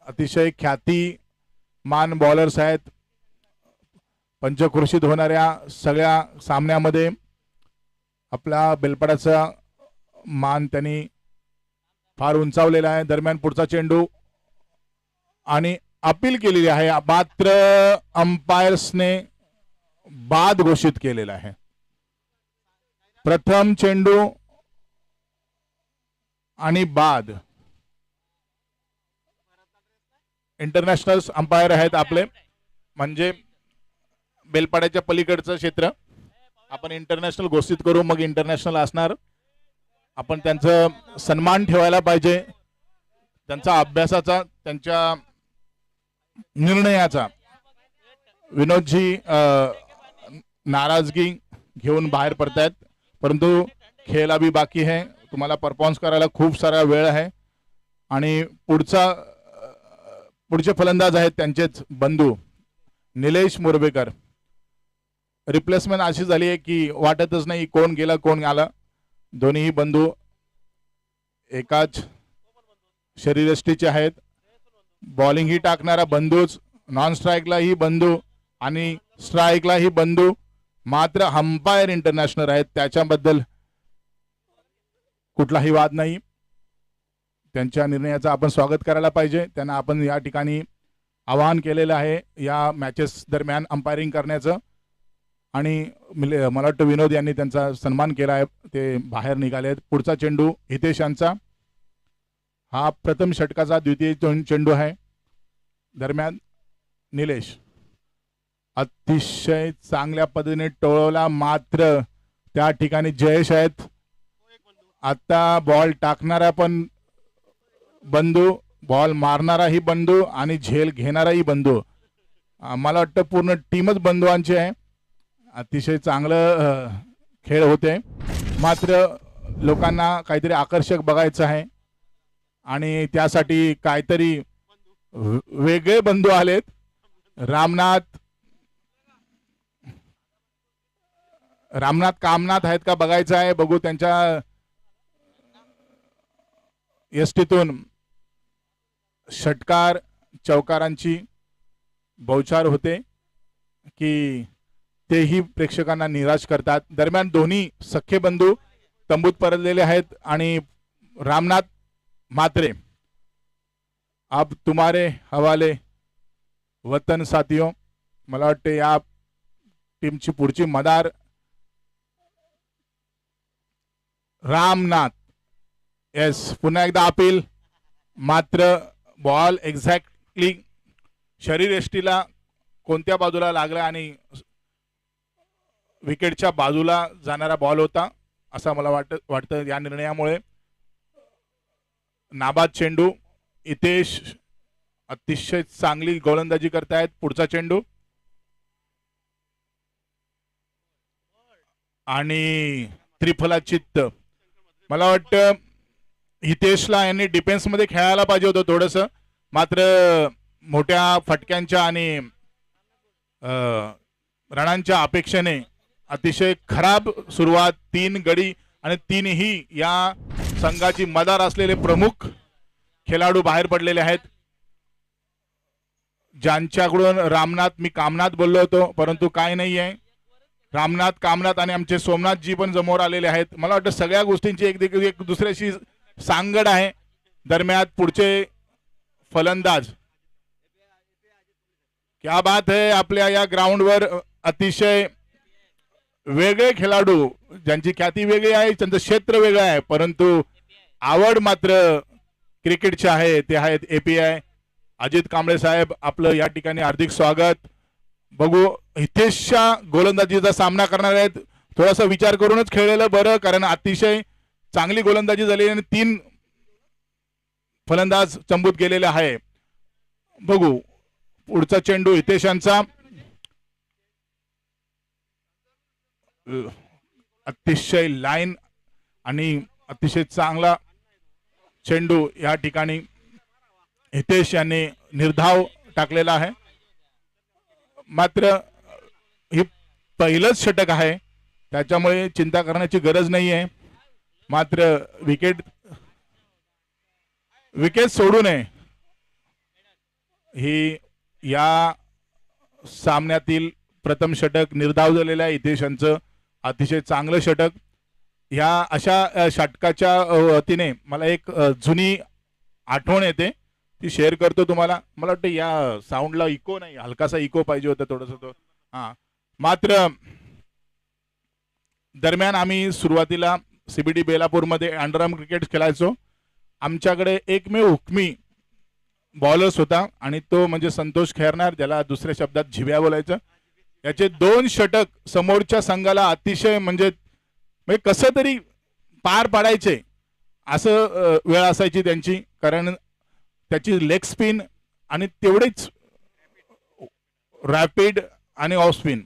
अतिशय ख्यातीमान बॉलर्स आहेत. पंचक्रोशीत होणाऱ्या सगळ्या सामन्यामध्ये आपला बेलपाड्याचा मान त्यांनी फार उंचावलेला आहे. दरम्यान पुढचा चेंडू आणि अपील केलेली आहे, मात्र अंपायर्सने बाद घोषित केलेला आहे. प्रथम चेंडू आणि बाद. इंटरनॅशनल अंपायर आहेत आपले, म्हणजे बेलपाड्याच्या पलीकडचं क्षेत्र आपण इंटरनॅशनल घोषित करू, मग इंटरनॅशनल असणार. आपण त्यांचा सन्मान ठेवायला पाहिजे, त्यांचा अभ्यासाचा, त्यांच्या निर्णयाचा. विनोदजी नाराजगी घेऊन बाहेर पडतायत, परंतु खेळ अभी बाकी है. तुम्हाला परफॉर्मन्स करायला खूप सारा वेळ आहे. आणि पुढचे फलंदाज आहेत त्यांचेच बंधू निलेश मुरबेकर. रिप्लेसमेंट अशी झाली आहे की वाटतच नाही कोण गेला कोण आला. दोन्ही बंधू एकाच शरीरयष्टीचे आहेत. बॉलिंग ही टाकणारा बंधूच, नॉन स्ट्राईकला ही बंधू आणि स्ट्राईकला ही बंधू, मात्र अंपायर इंटरनॅशनल आहेत, त्याच्याबद्दल कुठलाही वाद नाही. त्यांच्या निर्णयाचं आपण स्वागत करायला पाहिजे. त्यांना आपण या ठिकाणी आवाहन केलेलं आहे या मॅचेस दरम्यान अंपायरिंग करण्याचं, आणि मला वाटतं विनोद यांनी त्यांचा सन्मान केला आहे, ते बाहेर निघाले आहेत. पुढचा चेंडू हितेश यांचा. हा प्रथम षटकाचा द्वितीय चेंडू आहे. दरम्यान निलेश अतिशय चांगल्या पद्धतीने टोळवला, मात्र त्या ठिकाणी जयेश आहेत. आता बॉल टाकणारा पण बंधू, बॉल मारणाराही बंधू आणि झेल घेणाराही बंधू. मला वाटतं पूर्ण टीमच बंधूंची आहे. अतिशय चांगलं खेळ होते, मात्र लोकांना काहीतरी आकर्षक बघायचं आहे आणि त्यासाठी काहीतरी वेगळे बंधू आलेत. रामनाथ कामनाथ आहेत का बघायचं आहे. बघू त्यांच्या यष्टीतून षटकार चौकारांची बौछार होते की तेही प्रेक्षकांना निराश करतात. दरम्यान दोन्ही सख्खे बंधू तंबूत परतलेले आहेत आणि रामनाथ मात्रे, अब तुम्हारे हवाले वतन साथियों. मला वाटते या टीमची पुढची मदार रामनाथ. येस, पुन्हा एकदा अपील, मात्र बॉल एक्झॅक्टली शरीरयष्टीला कोणत्या बाजूला लागला आणि विकेटच्या बाजूला जाणारा बॉल होता असं मला वाटतं. या निर्णयामुळे नाबाद चेंडू. हितेश अतिशय चांगली गोलंदाजी करतायत. पुढचा चेंडू आणि त्रिफलाचित्त. मला वाटतं हितेशला यांनी डिफेन्स मध्ये खेळायला पाहिजे होतं थोडस, मात्र मोठ्या फटक्यांच्या आणि रणांच्या अपेक्षेने अतिशय खराब सुरुवात. 3 गडी आणि 3ही या संघाची मदार असलेले प्रमुख खेळाडू बाहेर पडलेले आहेत. ज्यांच्याकडून रामनाथ, मी कामनाथ बोललो होतो परंतु काय नाही आहे. रामनाथ, कामनाथ आणि आमचे सोमनाथजी पण समोर आलेले आहेत. मला वाटतं सगळ्या गोष्टींची एक दुसऱ्याशी सांगड आहे. दरम्यान पुढचे फलंदाज, क्या बात है. आपल्या या ग्राउंडवर अतिशय वेगळे खेळाडू, ज्यांची ख्याती वेगळी आहे, त्यांचं क्षेत्र वेगळं आहे, परंतु आवड मात्र क्रिकेटची आहे. ते आहेत API अजित कांबळे साहेब. आपलं या ठिकाणी हार्दिक स्वागत. बघू, हितेशच्या गोलंदाजीचा सामना करणार आहेत. थोडासा विचार करूनच खेळलेलं बरं, कारण अतिशय चांगली गोलंदाजी झाली आणि 3 फलंदाज चंबूत गेलेले आहे. बघू पुढचा चेंडू हितेशांचा. अतिशय लाईन आणि अतिशय चांगला चेंडू या ठिकाणी हितेश यांनी निर्धाव टाकलेला आहे. मात्र हे पहिलंच षटक आहे, त्याच्यामुळे चिंता करण्याची गरज नाही आहे. मात्र विकेट सोडू नये. ही या सामन्यातील प्रथम षटक निर्धाव झालेलं आहे हितेश यांचं अतिशय चांगलं षटक. ह्या अशा षटकाच्या वतीने मला एक जुनी आठवण येते ती शेअर करतो तुम्हाला. मला वाटतं या साऊंडला इको नाही, हलकासा इको पाहिजे होता थोडंसं तो. हां, मात्र दरम्यान आम्ही सुरुवातीला CBD बेलापूरमध्ये अंडरआर्म क्रिकेट खेळायचो. आमच्याकडे एकमेव हुकमी बॉलर्स होता आणि तो म्हणजे संतोष खेरणार, ज्याला दुसऱ्या शब्दात झिव्या बोलायचं. याचे 2 षटक समोरच्या संघाला अतिशय म्हणजे कसं तरी पार पाडायचे असं वेळ असायची त्यांची, कारण त्याची लेग स्पिन आणि तेवढेच रॅपिड आणि ऑफ स्पिन,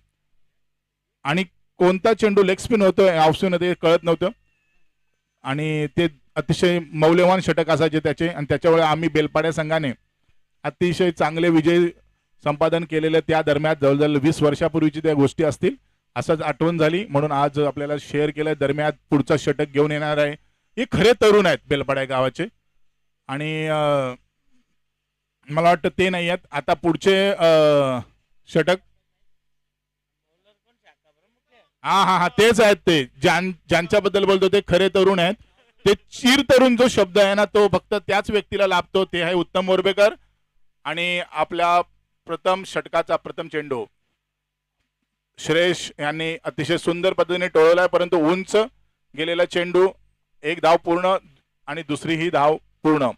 आणि कोणता चेंडू लेग स्पिन होतोय ऑफ स्पिन ते कळत नव्हतं, आणि ते अतिशय मौल्यवान षटक असायचे त्याचे. आणि त्याच्यामुळे आम्ही बेलपाड्या संघाने अतिशय चांगले विजय संपादन केलेले त्या दरम्यान जवळजवळ 20 वर्षापूर्वीची त्या गोष्टी असतील, असंच आठवण झाली म्हणून आज आपल्याला शेअर केलं. दरम्यान पुढचा षटक घेऊन येणार आहे. हे खरे तरुण आहेत बेलपाड्या गावाचे, आणि मला वाटतं ते नाही आहेत. आता पुढचे षटक हा तेच आहेत, ते ज्यांच्याबद्दल बोलतो ते खरे तरुण आहेत. ते चिर तरुण जो शब्द आहे ना, तो फक्त त्याच व्यक्तीला लाभतो, ते आहे उत्तम मोरबेकर. आणि आपल्या प्रथम षटकाचा प्रथम चेंडू श्रेयश यांनी अतिशय सुंदर पद्धतीने टोळवलाय, परंतु उंच गेलेला चेंडू. एक धाव पूर्ण आणि दुसरी ही धाव पूर्ण.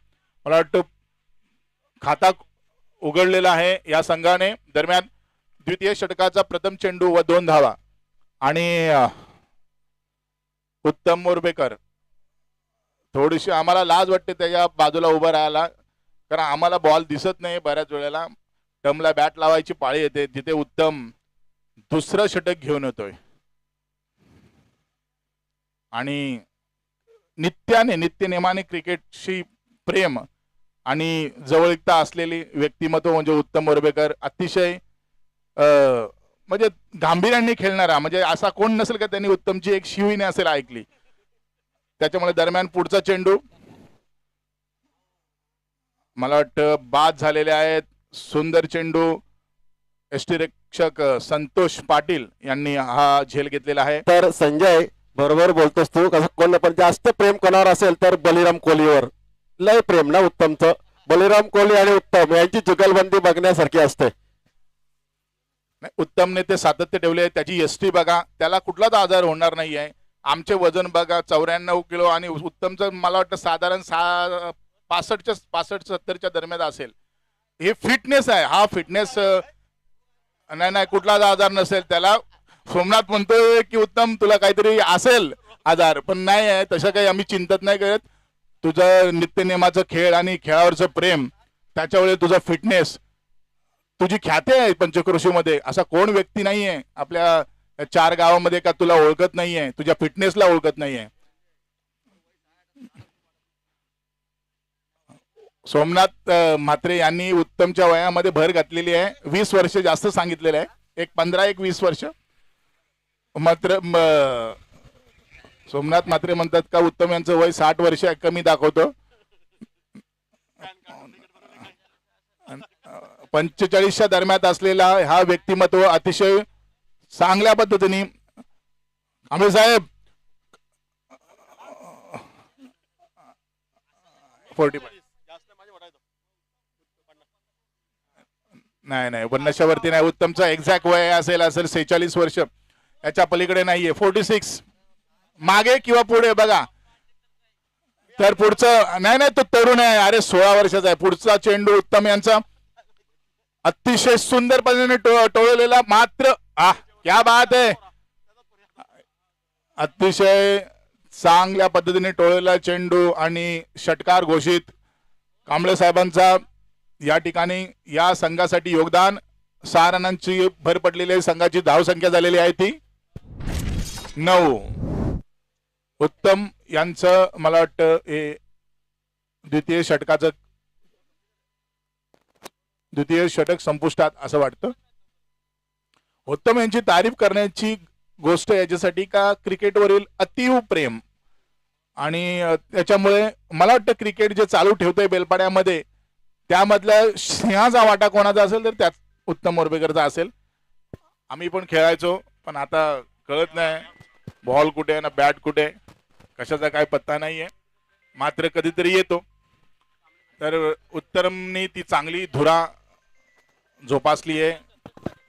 मला वाटतं खाता उघडलेला आहे या संघाने. दरम्यान द्वितीय षटकाचा प्रथम चेंडू व 2 धावा, आणि उत्तम मोरबेकर थोडीशी आम्हाला लाज वाटते त्याच्या बाजूला उभं राहायला, कारण आम्हाला बॉल दिसत नाही बऱ्याच वेळेला. टमला बॅट लावायची पाळी येते, जिथे उत्तम दुसरं षटक घेऊन येतोय. आणि नित्य नेमाने क्रिकेटशी प्रेम आणि जवळीकता असलेली व्यक्तिमत्व म्हणजे उत्तम मोरबेकर. अतिशय म्हणजे गांभीर्याने खेळणारा, म्हणजे असा कोण नसेल का त्यांनी उत्तमची एक शिवीने असेल ऐकली. त्याच्यामुळे दरम्यान पुढचा चेंडू मला वाटतं बाद झालेले आहेत. सुंदर चेंडू यष्टिरक्षक संतोष पाटील यांनी हा झेल घेतलेला आहे. तर संजय बरोबर बोलतोस तू, कसं कोण पण जास्त प्रेम कोणावर असेल तर बलिराम कोहलीवर लय प्रेम ना उत्तमचं. बलिराम कोहली आणि उत्तम यांची जुगलबंदी बघण्यासारखी असते. उत्तमने ते सातत्य ठेवले. त्याची एसटी बघा, त्याला कुठलाच आजार होणार नाही आहे. आमचे वजन बघा 94 किलो, आणि उत्तमचं मला वाटतं साधारण 65-70च्या दरम्यान असेल. हे फिटनेस आहे, हा फिटनेस नाही कुठलाच आजार नसेल त्याला. सोमनाथ म्हणतोय की उत्तम तुला काहीतरी असेल आजार, पण नाही आहे तसं काही आम्ही चिंतत नाही करत. तुझं नित्यनेमाचं खेळ आणि खेळावरचं प्रेम, त्याच्यामुळे तुझा फिटनेस, तुझी ख्याती आहे पंचक्रोशीमध्ये. असा कोण व्यक्ती नाहीये आपल्या 4 गावामध्ये का तुला ओळखत नाहीये, तुझ्या फिटनेसला ओळखत नाहीये. सोमनाथ म्हात्रे यांनी उत्तमच्या वयामध्ये भर घातलेली आहे. 20 वर्ष जास्त सांगितलेलं आहे, एक 15-20 वर्ष. मात्र सोमनाथ म्हात्रे म्हणतात का उत्तम यांचं वय 60 वर्ष कमी दाखवतो. 45च्या दरम्यान असलेला हा व्यक्तिमत्व अतिशय चांगल्या पद्धतीने. आंबे साहेब 45 नाही 50च्या वरती नाही. उत्तमचा एक्झॅक्ट वय असेल 46 वर्ष, याच्या पलीकडे नाहीये. 46 मागे किंवा पुढे बघा. तर पुढचं नाही तो तरुण आहे, अरे 16 वर्षाचा आहे. पुढचा चेंडू उत्तम यांचा अतिशय सुंदर पद्धतीने टोळलेला. मात्र क्या बात आहे, अतिशय चांगल्या पद्धतीने टोळलेला चेंडू आणि षटकार घोषित. कांबळे साहेबांचा या ठिकाणी या संघासाठी योगदान. 6 रनांची भर पडलेली संघाची धावसंख्या झालेली आहे ती 9. उत्तम यांचं मला वाटतं हे द्वितीय षटक संपुष्टात असं वाटतं. उत्तम यांची तारीफ करण्याची गोष्ट याच्यासाठी का क्रिकेटवरील अतीव प्रेम, आणि त्याच्यामुळे मला वाटतं क्रिकेट जे चालू ठेवतोय बेलपाड्यामध्ये त्यामधला सिंहाचा वाटा कोणाचा असेल तर त्यात उत्तम मोरबेकरचा असेल. आम्ही पण खेळायचो, पण आता कळत नाही बॉल कुठे ना बॅट कुठे, कशाचा काय पत्ता नाहीये. मात्र कधीतरी येतो. तर उत्तमनी ती चांगली धुरा जोपासली आहे.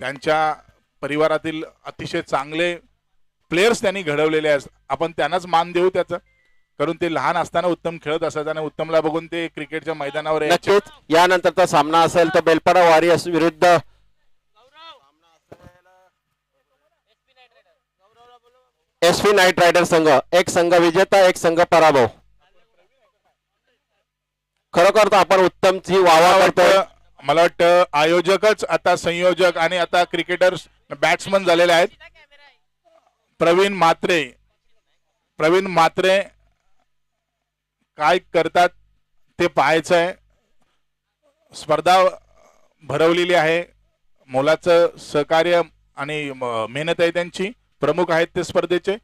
त्यांच्या परिवारातील अतिशय चांगले प्लेयर्स त्यांनी घडवलेले आहेत. आपण त्यांनाच मान देऊ त्याचं, कारण ते लहान असताना उत्तम खेळत असायचं आणि उत्तमला बघून ते क्रिकेटच्या मैदानावर यायचे. नक्कीच यानंतरचा सामना असेल तर बेलपाडा वॉरियर्स विरुद्ध एसपी नाईट रायडर संघ. एक संघ विजेता, एक संघ पराभव. खरोखर तर आपण उत्तमची वावा करतोय. मला वाटतं आयोजकच आता संयोजक आणि आता क्रिकेटर्स बॅट्समन झालेले आहेत. प्रवीण म्हात्रे काय करतात ते पाहायचं आहे. स्पर्धा भरवलेली आहे, मोलाचं सहकार्य आणि मेहनत आहे त्यांची. प्रमुख आहेत ते स्पर्धेचे.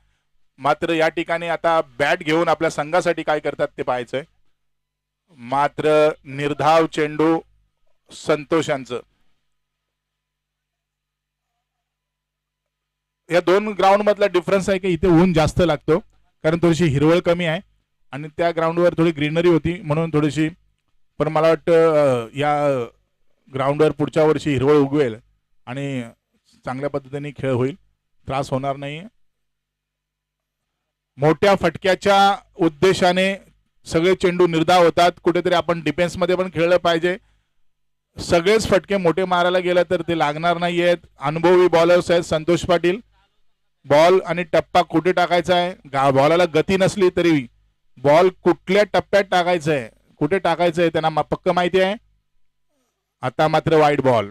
मात्र या ठिकाणी आता बॅट घेऊन आपल्या संघासाठी काय करतात ते पाहायचंय. मात्र निर्धाव चेंडू संतोष यांचं. या दोन ग्राउंड मधला डिफरन्स आहे की इथे ऊन जास्त लागतो, कारण थोडीशी हिरवळ कमी आहे आणि त्या ग्राउंडवर थोडी ग्रीनरी होती म्हणून थोडीशी. पण मला वाटतं या ग्राउंडवर पुढच्या वर्षी हिरवळ उगवेल आणि चांगल्या पद्धतीने खेळ होईल, त्रास होणार नाही. मोठ्या फटक्याच्या उद्देशाने सगळे चेंडू निर्धाव होतात. कुठेतरी आपण डिफेन्समध्ये पण खेळलं पाहिजे. सगळेच फटके मोठे मारायला गेलं तर ते लागणार नाही आहेत. अनुभवी बॉलर्स आहेत संतोष पाटील. बॉल आणि टप्पा कुठे टाकायचा आहे, बॉलाला गती नसली तरी बॉल कुठल्या टप्प्यात टाकायचा आहे, कुठे टाकायचं आहे त्यांना पक्क माहिती आहे. आता मात्र वाईड बॉल.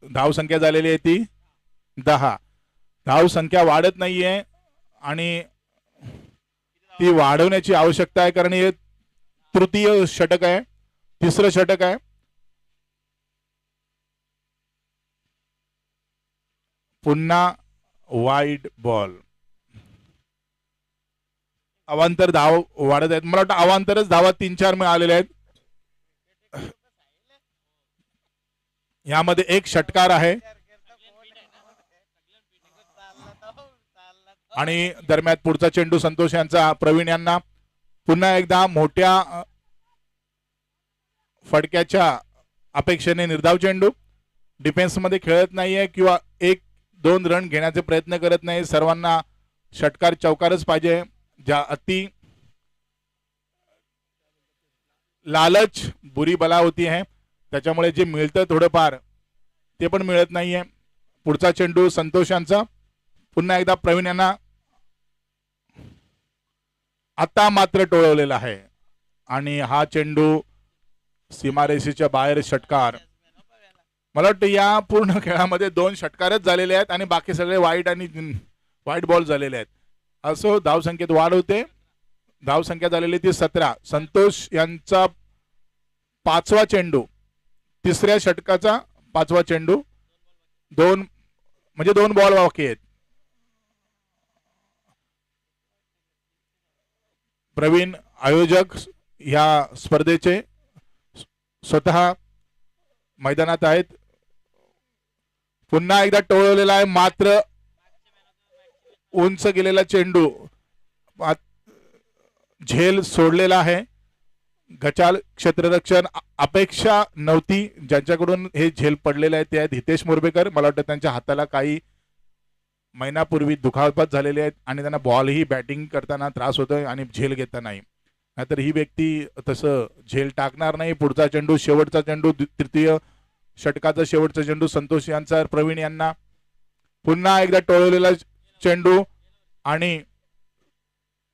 धाव संख्या झालेली आहे ती 10. धाव संख्या वाढत नाहीये आणि ती वाढवण्याची आवश्यकता आहे, कारण हे तृतीय षटक आहे, तिसरं षटक आहे. पुन्हा वाईड बॉल. अवांतर धाव वाढत आहेत. मला वाटतं अवांतरच धावा 3-4 मिळालेले आहेत. यामध्ये एक षटकार आहे आणि दरम्यान पुढचा चेंडू संतोष यांचा. प्रवीण यांना पुन्हा एकदा मोठ्या फटक्याच्या अपेक्षेने निर्धाव चेंडू. डिफेन्स मध्ये खेळत नाहीये किंवा 1-2 रन घेण्याचे प्रयत्न करत नाही. सर्वांना षटकार चौकारच पाहिजे. ज्या अति लालच बुरी बला होती है, त्याच्यामुळे जे मिळतं थोडंफार ते पण मिळत नाहीये. पुढचा चेंडू संतोष यांचा. पुन्हा एकदा प्रवीण यांना आता मात्र टोळवलेला आहे आणि हा चेंडू सीमारेषेच्या बाहेर षटकार. मला वाटतं या पूर्ण खेळामध्ये 2 षटकारच झालेले आहेत आणि बाकी सगळे वाईट आणि वाईट बॉल झालेले आहेत. असो धाव संख्येत वाढ होते. धाव संख्या झालेली ती 17. संतोष यांचा 5वा चेंडू, तिसऱ्या षटकाचा 5वा चेंडू. 2 बॉल बाकी आहेत. प्रवीण आयोजक या स्पर्धेचे स्वतः मैदानात आहेत. पुन्हा एकदा टोळवलेला आहे, मात्र उंच गेलेला चेंडू झेल सोडलेला आहे. गचाल क्षेत्ररक्षण अपेक्षा नव्हती ज्यांच्याकडून हे झेल पडलेले आहे ते आहेत हितेश मोरबेकर. मला वाटतं त्यांच्या हाताला काही महिन्यापूर्वी दुखापत झालेली आहेत आणि त्यांना बॉलही बॅटिंग करताना त्रास होतोय आणि झेल घेता नाही. नाहीतर ही व्यक्ती तसं झेल टाकणार नाही. पुढचा चेंडू, शेवटचा चेंडू, तृतीय षटकाचा शेवटचा चेंडू संतोष यांचा. प्रवीण यांना पुन्हा एकदा टोळवलेला चेंडू आणि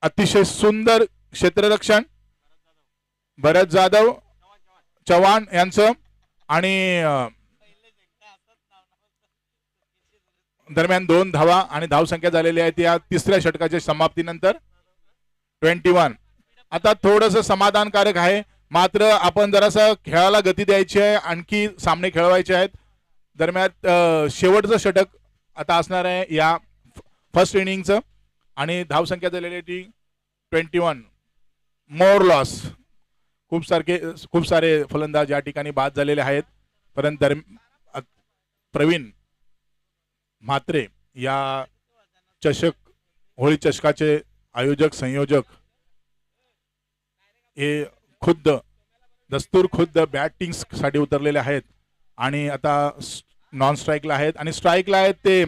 अतिशय सुंदर क्षेत्ररक्षण भरत जाधव चव्हाण यांचं. आणि दरम्यान 2 धावा आणि धाव संख्या झालेली आहे या तिसऱ्या षटकाच्या समाप्तीनंतर 21. आता थोडस समाधानकारक आहे, मात्र आपण जरासं खेळाला गती द्यायची आहे, आणखी सामने खेळवायचे आहेत. दरम्यान शेवटचं षटक आता असणार आहे या फर्स्ट इनिंगचं आणि धाव संख्या झालेली ती 21. मोर लॉस. खूप सारे फलंदाज या ठिकाणी बाद झालेले आहेत, परंतु प्रवीण म्हात्रे या होळी चषकाचे आयोजक संयोजक हे खुद्द बॅटिंग साठी उतरलेले आहेत आणि आता नॉन स्ट्राईकला आहेत आणि स्ट्राईकला आहेत ते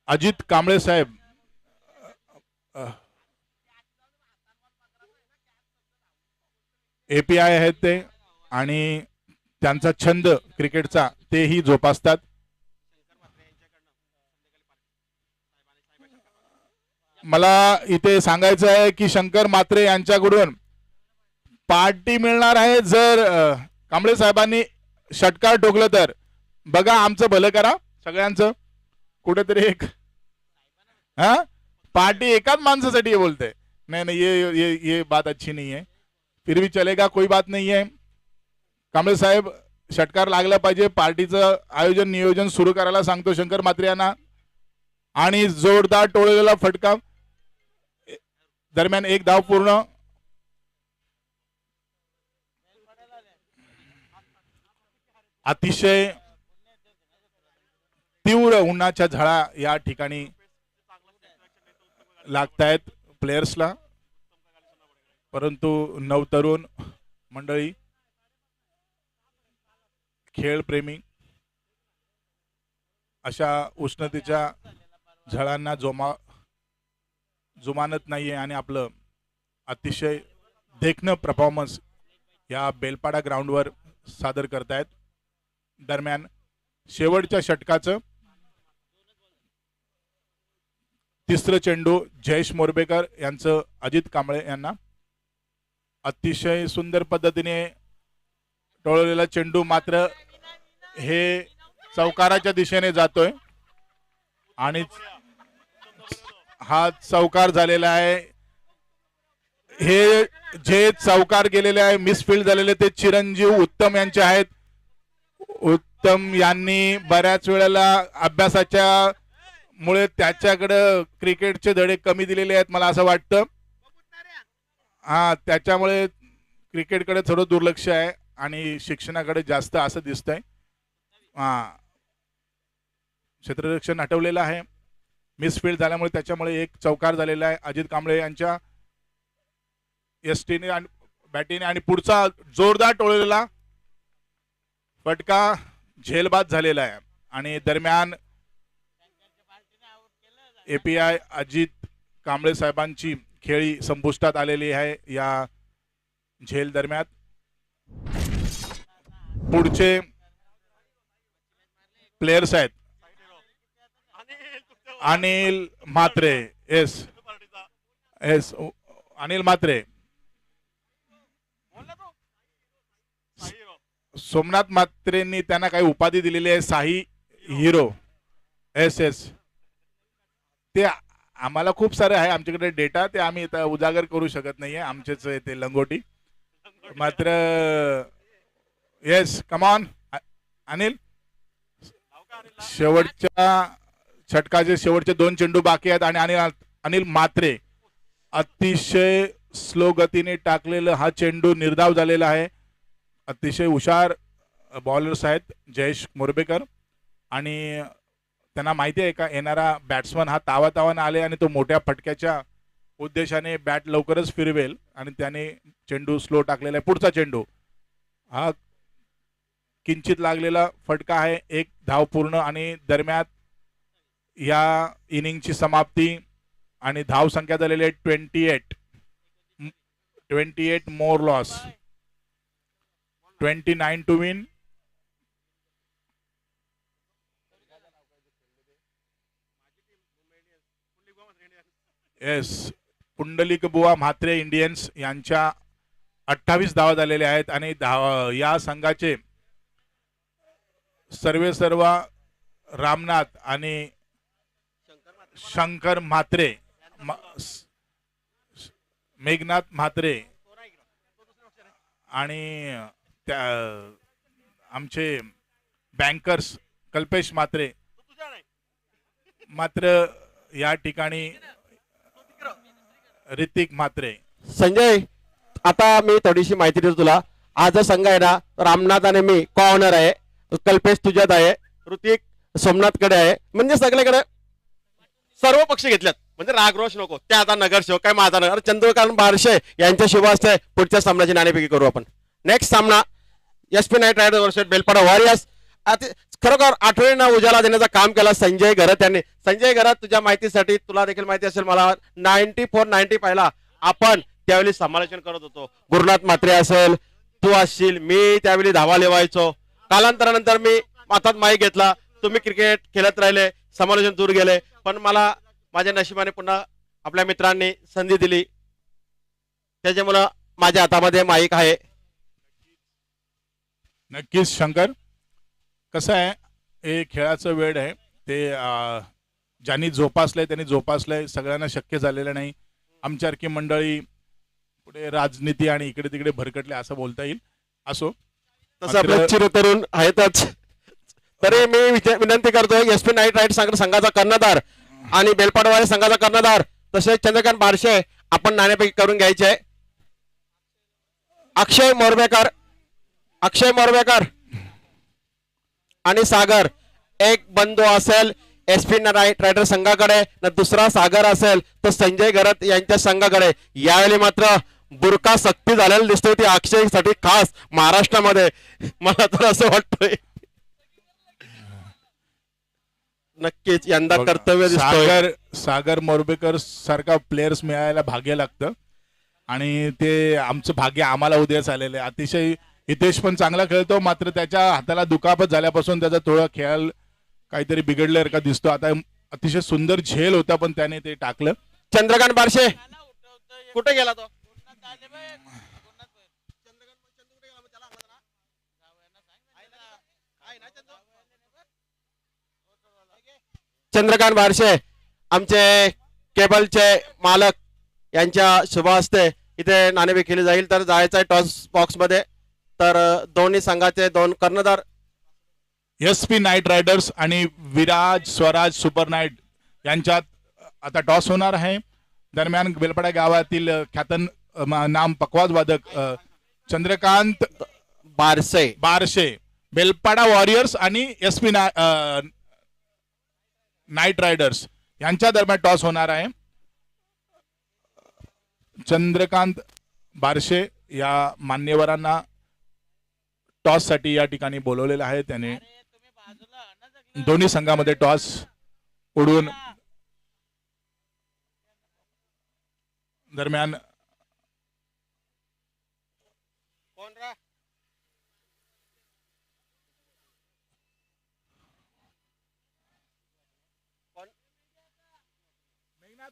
अजित कांबळे साहेब. API आहेत ते आणि त्यांचा छंद क्रिकेटचा तेही जोपासतात. मला इथे सांगायचं आहे की शंकर म्हात्रे यांच्याकडून पार्टी मिळणार आहे जर कांबळे साहेबांनी षटकार ठोकलं तर. बघा आमचं भलं करा सगळ्यांचं. कुठेतरी एक पार्टी एकाच माणसासाठी बोलते. नहीं ये बात अच्छी नहीं है. फिर भी चलेगा, कोई बात नहीं है. कांबळे साहेब षटकार लागला पाहिजे. पार्टीचं आयोजन नियोजन सुरू करायला सांगतो शंकर म्हात्रे यांना आणि जोरदार टोळलेला फटका. दरम्यान एक धाव पूर्ण. अतिशय तीव्र उन्हाच्या झळा या ठिकाणी लागतायत प्लेयर्सला, परंतु नवतरुण मंडळी, खेळप्रेमी अशा उष्णतेच्या झळांना जुमानत नाहीये आणि आपलं अतिशय देखणं परफॉर्मन्स या बेलपाडा ग्राउंडवर सादर करतायत. दरम्यान शेवटच्या षटकाचं तिसरं चेंडू जयेश मोरबेकर यांचं अजित कांबळे यांना. अतिशय सुंदर पद्धतीने टोळलेला चेंडू मात्र हे चौकाराच्या दिशेने जातोय आणि हा चौकार झालेला आहे. हे जे चौकार गेलेले आहे मिसफिल्ड झालेले ते चिरंजीव उत्तम यांचे आहेत. उत्तम यांनी बऱ्याच वेळेला अभ्यासाच्या मुळे त्याच्याकडे क्रिकेटचे धडे कमी दिलेले आहेत मला असं वाटतं. त्याच्यामुळे क्रिकेटकडे थोडं दुर्लक्ष आहे आणि शिक्षणाकडे जास्त असं दिसतंय. क्षेत्ररक्षण हटवलेलं आहे. मिसफिल्ड झाल्यामुळे त्याच्यामुळे एक चौकार झालेला आहे अजित कांबळे यांच्या एसटीने आणि बॅटीने आणि पुढचा जोरदार टोळलेला फटका झेलबाद झालेला आहे आणि दरम्यान API अजित कांबळे साहेबांची खेळी संपुष्टात आलेली आहे. या झेल दरम्यान पुढचे प्लेयर्स आहेत अनिल म्हात्रे. एस अनिल म्हात्रे, सोमनाथ म्हात्रेंनी त्यांना काही उपाधी दिलेली आहे. साई हिरो. एस ते आम्हाला खूप सारे आहे आमच्याकडे डेटा, ते आम्ही इथं उजागर करू शकत नाहीये. आमचेच ते लंगोटी मात्र. Yes come on Anil. शेवटच्या षटकाचे शेवटचे 2 चेंडू बाकी आहेत आणि अनिल म्हात्रे अतिशय स्लो गतीने टाकलेलं हा चेंडू निर्धाव झालेला आहे. अतिशय हुशार बॉलर्स आहेत जयेश मोरबेकर आणि त्यांना माहिती आहे का येणारा बॅट्समन हा तावातावाने आले आणि तो मोठ्या फटक्याच्या उद्देशाने बॅट लवकरच फिरवेल आणि त्याने चेंडू स्लो टाकलेला आहे. पुढचा चेंडू हा किंचित लागलेला फटका आहे. 1 धाव पूर्ण आणि दरम्यान या इनिंगची समाप्ती आणि धाव संख्या झालेली आहे 28 more loss 29 to win. Yes Pundlik Buwa Mhatre Indians यांच्या 28 धावा झालेल्या आहेत आणि या संघाचे सर्व रामनाथ आणि शंकर म्हात्रे, मेघनाथ म्हात्रे आणि आमचे बँकर्स कल्पेश म्हात्रे मात्र या ठिकाणी ऋतिक म्हात्रे. संजय आता मी थोडीशी माहिती देतो तुला. आज जो संघ आहे ना, रामनाथ आणि मी कॉर्नर आहे, कल्पेश तुझ्यात आहे, ऋतिक सोमनाथकडे आहे, म्हणजे सगळीकडे सर्व पक्ष घेतल्यात. म्हणजे राग रोष नको, त्या आता नगरसेवक काय माझा नगर चंद्रकांत बारशे यांच्या शुभ असते. पुढच्या सामन्याची नाणेफेकी करू आपण. नेक्स्ट सामना SP knight rider versus Belpada warriors. खरोखर आठवणींना उजाला देण्याचं काम केला संजय घरत यांनी. संजय घरत, तुझ्या माहितीसाठी, तुला देखील माहिती असेल, मला 94-95 ला आपण त्यावेळी समालोचन करत होतो. गुरुनाथ म्हात्रे असेल, तू असशील, मी त्यावेळी धावा लिवायचो. कालांतरानंतर मी हातात माईक घेतला, तुम्ही क्रिकेट खेळत राहिले, समालोचन दूर गेले, पण मला माझ्या नशिबाने पुन्हा आपल्या मित्रांनी संधी दिली, त्याच्यामुळं माझ्या हातामध्ये माईक आहे. नक्कीच शंकर, कसं आहे, हे खेळाचं वेळ आहे, ते ज्यांनी जोपासलंय त्यांनी जोपासलंय, सगळ्यांना शक्य झालेलं नाही. आमच्यासारखी मंडळी पुढे राजनीती आणि इकडे तिकडे भरकटले असं बोलता येईल. असो, तसं आपले चिरतरुण आहेतच. तरी मी विनंती करतोय, SP नाईट राईड संघाचा कर्णधार आणि बेलपाडवाडी संघाचा कर्णधार तसेच चंद्रकांत बारशे आपण नाणेफेकी करून घ्यायचे आहे. अक्षय मोरबेकर आणि सागर, एक बंधू असेल SP नाईट रायडर संघाकडे, न दुसरा सागर असेल तर संजय घरत यांच्या संघाकडे. यावेळी मात्र बुरका सक्ती झालेली दिसतोय, ती अक्षय साठी खास महाराष्ट्रामध्ये, मला तर असं वाटतंय. नक्कीच यंदा कर्तव्य दिसतोय. सागर मोरबेकर सारखा प्लेयर्स मिळायला भाग्य लागतं आणि ते आमचं भाग्य आम्हाला उद्याच आलेलं आहे. अतिशय हितेश पण चांगला खेळतो, मात्र त्याच्या हाताला दुखापत झाल्यापासून त्याचा थोडा खेळ काहीतरी बिघडल्यासारखा दिसतो. आता अतिशय सुंदर झेल होता पण त्याने ते टाकलं. चंद्रकांत बारशे कुठे गेला तो? चंद्रकांत बारशे आमचे केबलचे मालक यांच्या शुभ हस्ते इथे नाणेफेक केली जाईल. तर जायचं आहे टॉस बॉक्स मध्ये. तर दोन्ही संघाचे दोन कर्णधार SP नाईट रायडर्स आणि विराज स्वराज सुपर नाईट यांच्यात आता टॉस होणार आहे. दरम्यान बेलपाडा गावातील ख्यातन नाम पकवाज वादक चंद्रकांत बारशे बेलपाडा वॉरियर्स आणि SP नाईट रायडर्स यांच्या दरम्यान टॉस होणार आहे. चंद्रकांत बारशे या मान्यवरांना टॉस साठी या ठिकाणी बोलवलेलं आहे. त्याने दोन्ही संघामध्ये टॉस उडून दरम्यान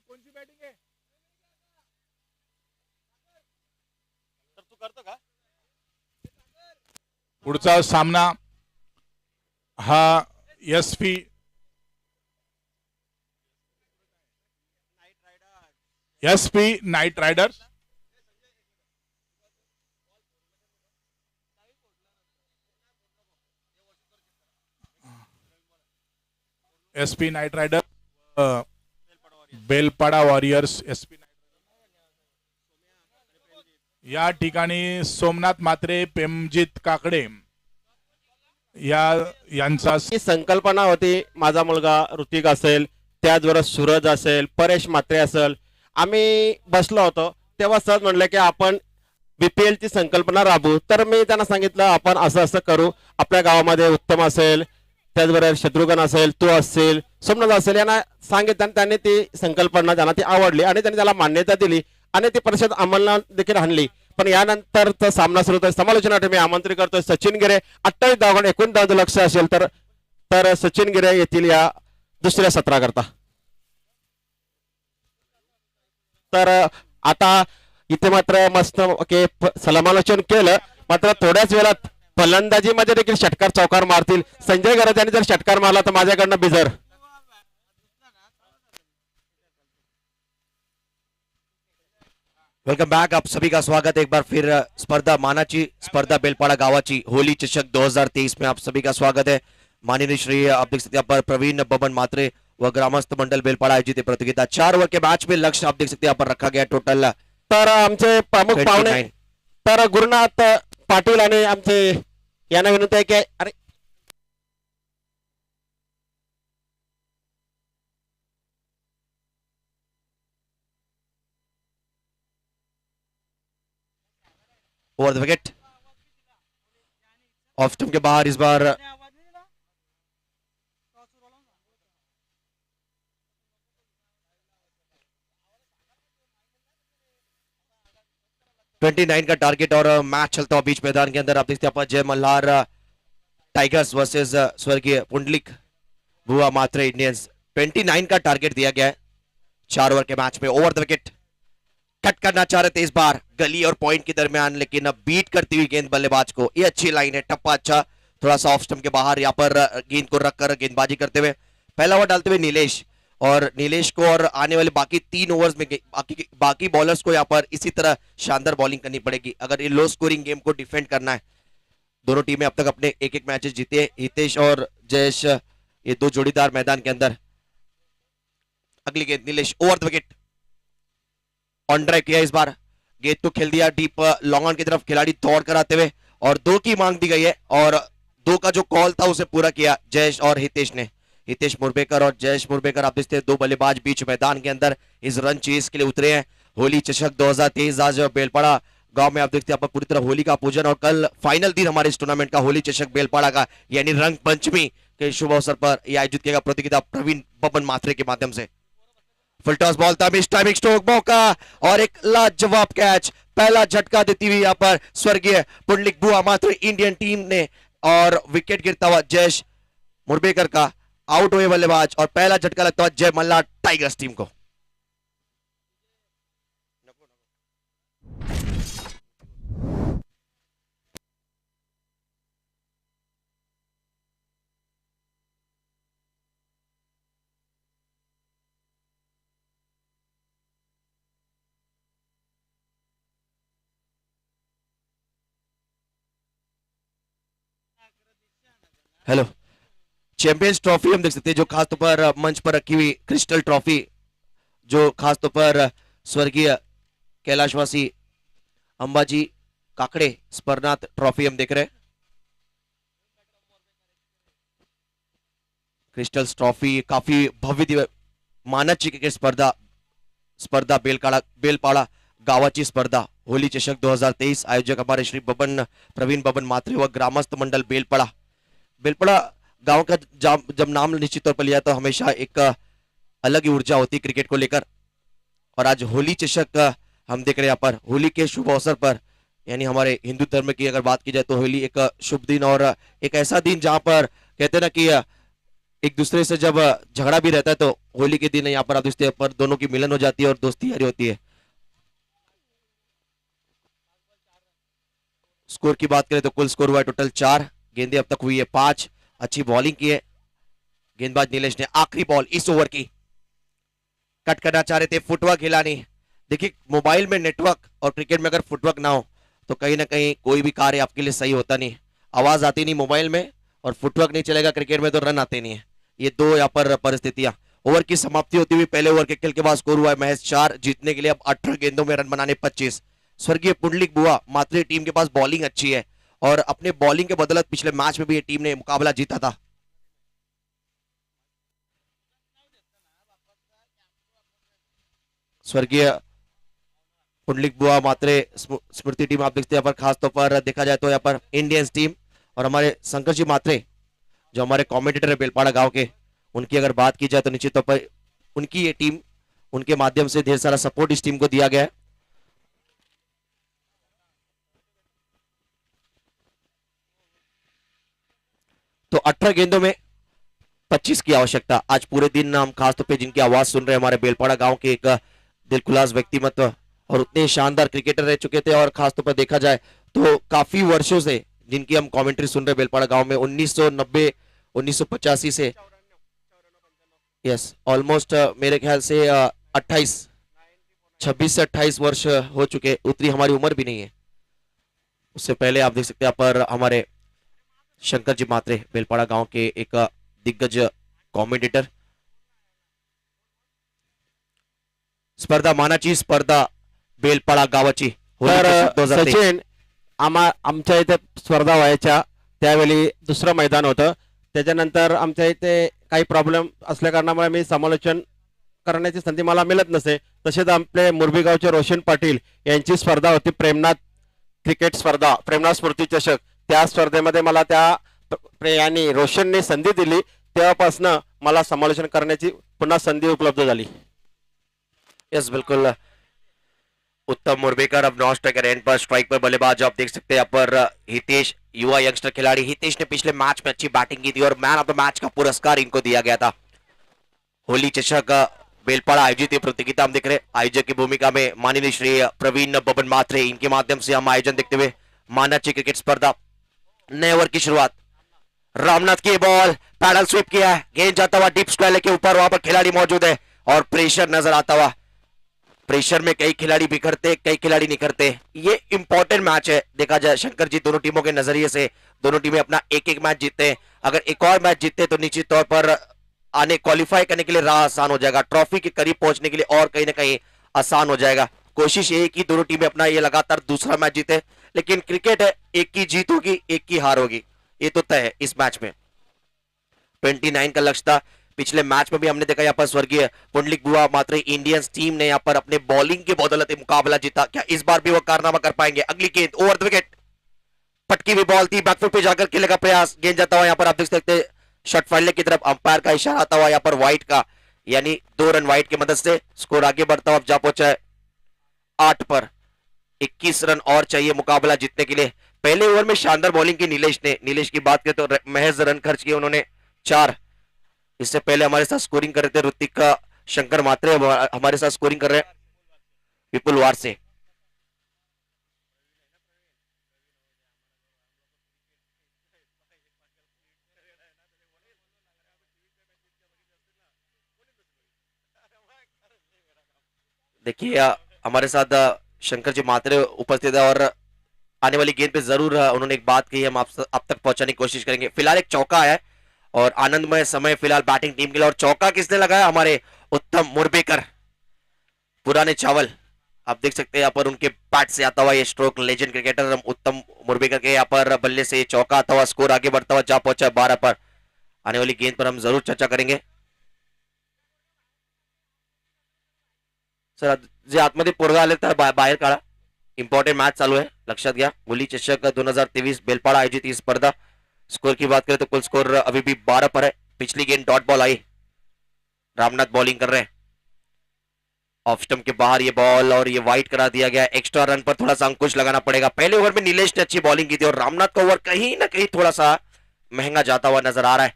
कोणची बॅटिंग आहे तर तू करतो का? पुढचा सामना हा SP knight riders SP knight rider Belpada warriors. SP या ठिकाणी सोमनाथ म्हात्रे, पेमजित काकडे यांचा संकल्पना होती. माझा मुलगा ऋतिक असेल, त्याचबरोबर सूरज असेल, परेश म्हात्रे असेल, आम्ही बसलो होतो तेव्हा सहज म्हणलं की आपण BPL ची संकल्पना राबवू. तर मी त्यांना सांगितलं आपण असं असं करू. आपल्या गावामध्ये उत्तम असेल, त्याचबरोबर शत्रुघ्न असेल, तू असेल, सोमनाथ असेल, यांना सांगितलं आणि त्यांनी ती संकल्पना त्यांना ती आवडली आणि त्यांनी त्याला मान्यता दिली आणि ती परिषद अंमलात देखील आणली. पण यानंतरचा सामना सुरू होतोय. समालोचनासाठी मी आमंत्रित करतोय सचिन गिरे. 28 धावा, 29 लक्ष असेल तर सचिन गिरे येतील या दुसऱ्या सत्राकरता. तर आता इथे मात्र मस्त समालोचन केलं, मात्र थोड्याच वेळात फलंदाजीमध्ये देखील षटकार चौकार मारतील. संजय घरत यांनी जर षटकार मारला तर माझ्याकडनं बिजर. वेलकम बैक, आप सभी का स्वागत है एक बार फिर स्पर्धा मानाची स्पर्धा बेलपाड़ा गावाची होली चषक 2023 में आप सभी का स्वागत है. माननीय श्री आप देख सकते हैं यहाँ पर प्रवीण बबन मात्रे व ग्रामस्थ मंडल बेलपाड़ा आयोजित प्रतियोगिता 4 ओवर के मैच में लक्ष्य आप देख सकते हैं यहाँ पर रखा गया टोटल. तर आमचे प्रमुख पाहुणे तर गुरुनाथ पाटील आणि आमचे यांना विनंती आहे की अरे over the wicket, off stump के बाहर इस बार 29 का टारगेट और मैच चलता हुआ बीच मैदान के अंदर। आप देखते हैं यहाँ पर जय मल्हार टाइगर्स वर्सेस स्वर्गीय पुंडलिक बुआ मात्रे इंडियंस। 29 का टारगेट दिया गया है 4 ओवर के मैच में। ओवर द विकेट, कट करना चाह रहे थे इस बार गली और पॉइंट के दरमियान, लेकिन अब बीट करती हुई गेंद बल्लेबाज को। ये अच्छी लाइन है, टप्पा अच्छा, थोड़ा सा ऑफ स्टंप के बाहर यहाँ पर गेंद को रखकर गेंदबाजी करते हुए पहला ओवर डालते हुए नीलेश, और नीलेश को और आने वाले बाकी 3 ओवर्स में बाकी बॉलर्स को यहाँ पर इसी तरह शानदार बॉलिंग करनी पड़ेगी अगर ये लो स्कोरिंग गेम को डिफेंड करना है। दोनों टीमें अब तक अपने एक मैचेस जीते। हितेश और जयेश ये 2 जोड़ीदार मैदान के अंदर। अगली गेंद Nilesh, over the wicket, on drive किया इस बार, गेंद को खेल दिया डीप लॉन्ग ऑन की तरफ, खिलाड़ी दौड़ कर आते हुए, और 2 की मांग दी गई है और 2 का जो कॉल था उसे पूरा किया जयेश और हितेश ने। हितेश मुरबेकर और जयेश मुरबेकर, आप देखते हैं 2 बल्लेबाज बीच मैदान के अंदर इस रन चेस के लिए उतरे हैं। होली चषक 2023 आज बेलपाड़ा गांव में आप देखते हैं यहाँ पर पूरी तरह होली का पूजन, और कल फाइनल दिन हमारे इस टूर्नामेंट का होली चषक बेलपाड़ा का, यानी रंग पंचमी के शुभ अवसर पर यह आयोजित किया गया प्रतियोगिता प्रवीण बबन मात्रे के माध्यम से। फुल टॉस बॉल था, मिस टाइमिंग स्ट्रोक मौका और एक लाजवाब कैच, पहला झटका देती हुई यहाँ पर स्वर्गीय पुंडलिक बुआ मात्रे इंडियन टीम ने, और विकेट गिरता हुआ जयेश मुरबेकर का, आउट हुए बल्लेबाज, और पहला झटका लगता हुआ जय मल्हार टाइगर्स टीम को। हेलो, चैंपियंस ट्रॉफी हम देख सकते हैं जो खासतौर पर मंच पर रखी हुई क्रिस्टल ट्रॉफी, जो खासतौर पर स्वर्गीय कैलाशवासी अंबाजी काकड़े स्मरणार्थ ट्रॉफी हम देख रहे हैं। क्रिस्टल्स ट्रॉफी काफी भव्य दिव्य मानाची क्रिकेट स्पर्धा बेलपाड़ा गावाची स्पर्धा होली चषक 2023 आयोजक हमारे श्री प्रवीण बबन मात्रे व ग्रामस्थ मंडल बेलपाड़ा गांव का जब नाम निश्चित तौर पर लिया तो हमेशा एक अलग ही ऊर्जा होती क्रिकेट को लेकर, और आज होली चषक हम देख रहे हैं यहाँ पर होली के शुभ अवसर पर, यानी हमारे हिंदू धर्म की अगर बात की जाए तो होली एक शुभ दिन और एक ऐसा दिन जहां पर कहते हैं ना कि एक दूसरे से जब झगड़ा भी रहता है तो होली के दिन यहाँ पर आप देखते हैं पर दोनों की मिलन हो जाती है और दोस्ती यारी होती है। स्कोर की बात करें तो कुल स्कोर हुआ है टोटल 4, गेंदें अब तक हुई है 5, अच्छी बॉलिंग की है गेंदबाज नीलेश ने। आखिरी बॉल इस ओवर की, कट करना चाह रहे थे फुटवर्क हिलानी। देखिए मोबाइल में नेटवर्क और क्रिकेट में अगर फुटवर्क ना हो तो कहीं ना कहीं कोई भी कार्य आपके लिए सही होता नहीं, आवाज आती नहीं मोबाइल में, और फुटवर्क नहीं चलेगा क्रिकेट में तो रन आते नहीं है। ये 2 यहाँ पर परिस्थितियां। ओवर की समाप्ति होती हुई पहले ओवर के खेल के बाद स्कोर हुआ है महज 4, जीतने के लिए अब 18 गेंदों में रन बनाने 25। स्वर्गीय पुंडलिक बुआ मात्रे टीम के पास बॉलिंग अच्छी है और अपने बॉलिंग के बदौलत पिछले मैच में भी ये टीम ने मुकाबला जीता था। स्वर्गीय पुंडलिक बुआ मात्रे स्मृति टीम आप देखते हैं यहाँ पर, खासतौर पर देखा जाए तो यहाँ पर इंडियंस टीम और हमारे शंकर जी मात्रे जो हमारे कमेंटेटर है बेलपाड़ा गांव के, उनकी अगर बात की जाए तो निश्चित तौर पर उनकी ये टीम, उनके माध्यम से ढेर सारा सपोर्ट इस टीम को दिया गया है। तो 18 गेंदों में 25 की आवश्यकता। आज पूरे दिन हम खासतौर पे जिनकी आवाज सुन रहे हैं हमारे बेलपाड़ा गांव के एक दिलखुलास व्यक्तिमत्व और उतने शानदार क्रिकेटर रह चुके थे, और खासतौर पर देखा जाए तो काफी वर्षों से जिनकी हम कमेंट्री सुन रहे हैं बेलपाड़ा गांव में 1990 1985 से, यस ऑलमोस्ट मेरे ख्याल से 26 से 28 वर्ष हो चुके, उतनी हमारी उम्र भी नहीं है। उससे पहले आप देख सकते हैं यहाँ पर हमारे शंकर जी मात्रे बेलपाड़ा गांव के एक दिग्गज कमेंटेटर। स्पर्धा मानाची स्पर्धा बेलपाड़ा गावाची होली चषक 2023। सचिन आमच्या इथे स्पर्धा व्हायच्या त्यावेळी दुसरं मैदान होतं. त्याच्यानंतर आमच्या इथे काही प्रॉब्लेम असल्या कारणामुळे मी समालोचन करण्याची संधी मला मिळत नसे. तसेच आपले मुरबीगावचे रोशन पाटील यांची स्पर्धा होती प्रेमनाथ क्रिकेट स्पर्धा, प्रेमनाथ स्मृती चषक. त्या स्पर्धेमध्ये मला यांनी रोशनने संधी दिली. तेव्हापासून मला समालोचन करण्याची पुन्हा संधी उपलब्ध झाली. यस बिल्कुल, उत्तम मुरबेकर अब नॉन स्ट्राइकर एंड पर, स्ट्राइक पर बल्लेबाज आप देख सकते हैं यहाँ पर हितेश, युवा यंगस्टर खिलाड़ी हितेश ने पिछले मैच में अच्छी बैटिंग की थी और मैन ऑफ द मैच का पुरस्कार इनको दिया गया था. होली चषक बेलपाड़ा आयोजित ये प्रतियोगिता हम देख रहे हैं. आयोजक की भूमिका में माननीय श्री प्रवीण बबन मात्रे, इनके माध्यम से हम आयोजन देखते हुए मानाची क्रिकेट स्पर्धा. नए ओवर की शुरुआत, रामनाथ की बॉल, पैडल स्वीप किया है, गेंद जाता हुआ डीप स्क्वायर के ऊपर, वहां पर खिलाड़ी मौजूद है और प्रेशर नजर आता हुआ. प्रेशर में कई खिलाड़ी बिखरते, कई खिलाड़ी निखरते. ये इंपॉर्टेंट मैच है. देखा जाए शंकर जी, दोनों टीमों के नजरिए से दोनों टीमें अपना एक एक मैच जीतते हैं. अगर एक और मैच जीतते तो निश्चित तौर पर आने क्वालिफाई करने के लिए राह आसान हो जाएगा, ट्रॉफी के करीब पहुंचने के लिए और कहीं ना कहीं आसान हो जाएगा. कोशिश ये है कि दोनों टीमें अपना ये लगातार दूसरा मैच जीते, लेकिन क्रिकेट है, एक की जीत होगी एक की हार होगी, ये तो तय है. इस मैच में 29 का लक्ष्य था. पिछले मैच में भी हमने देखा यहाँ पर स्वर्गीय पुंडलिक बुआ मात्र इंडियंस टीम ने यहाँ पर अपने बॉलिंग के बदौलत मुकाबला जीता. क्या इस बार भी वो कारनामा कर पाएंगे? अगली गेंद ओवर द विकेट, पटकी हुई बॉल थी, बैकफुट पे जाकर खेलने का प्रयास, गेंद जाता हुआ यहाँ पर आप देख सकते हैं शॉट फाइनल की तरफ. अंपायर का इशारा आता हुआ यहाँ पर व्हाइट का, यानी 2 रन व्हाइट की मदद से स्कोर आगे बढ़ता हुआ जा पहुंचा है 8 पर. 21 रन और चाहिए मुकाबला जीतने के लिए. पहले ओवर में शानदार बॉलिंग की नीलेश की बात करें तो महज रन खर्च किए उन्होंने 4. इससे पहले हमारे साथ स्कोरिंग कर रहे थे ऋतिक का शंकर मात्रे, हमारे साथ स्कोरिंग कर रहे हैं विपुल वार से. देखिए हमारे साथ शंकर जी मात्रे उपस्थित है और आने वाली गेंद पे जरूर उन्होंने एक बात कही, हम आप तक पहुंचाने की कोशिश करेंगे. फिलहाल एक चौका है और आनंदमय समय फिलहाल बैटिंग टीम के लिए. और चौका किसने लगाया? हमारे उत्तम मुरबेकर, पुराने चावल. आप देख सकते हैं यहाँ पर उनके बैट से आता हुआ ये स्ट्रोक. लेजेंड क्रिकेटर उत्तम मुरबेकर के यहाँ पर बल्ले से चौका आता हुआ, स्कोर आगे बढ़ता हुआ जा पहुंचा 12 पर. आने वाली गेंद पर हम जरूर चर्चा करेंगे. सर जे आतमध्ये पोरगा आले तर बाहेर काढा. इंपॉर्टेंट मैच चालू है, लक्षात घ्या. होली चषक 2023 बेलपाड़ा आयोजित ये स्पर्धा. स्कोर की बात करें तो कुल स्कोर अभी भी 12 पर है. पिछली गेंद डॉट बॉल आई, रामनाथ बॉलिंग कर रहे हैं. ऑफ स्टंप के बाहर ये बॉल और ये वाइड करा दिया गया. एक्स्ट्रा रन पर थोड़ा सा अंकुश लगाना पड़ेगा. पहले ओवर में नीलेश ने अच्छी बॉलिंग की थी और रामनाथ का ओवर कहीं ना कहीं थोड़ा सा महंगा जाता हुआ नजर आ रहा है.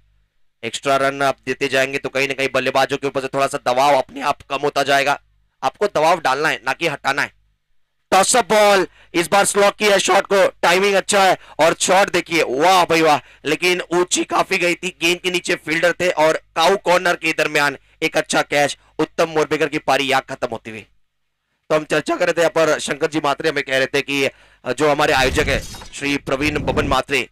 एक्स्ट्रा रन आप देते जाएंगे तो कहीं ना कहीं बल्लेबाजों के ऊपर से थोड़ा सा दबाव अपने आप कम होता जाएगा. आपको दबाव डालना है ना कि हटाना है. टॉस अप बॉल, इस बार स्लॉक किया शॉट को, टाइमिंग अच्छा है और शॉट देखिए, वाह भाई वाह. लेकिन ऊंची काफी गई थी, गेंद के नीचे फील्डर थे और काउ कॉर्नर के दरमियान एक अच्छा कैच. उत्तम मुरबेकर की पारी यहाँ खत्म होती हुई. तो हम चर्चा कर रहे थे यहाँ पर शंकर जी मात्रे हमें कह रहे थे कि जो हमारे आयोजक है श्री प्रवीण बबन मात्रे,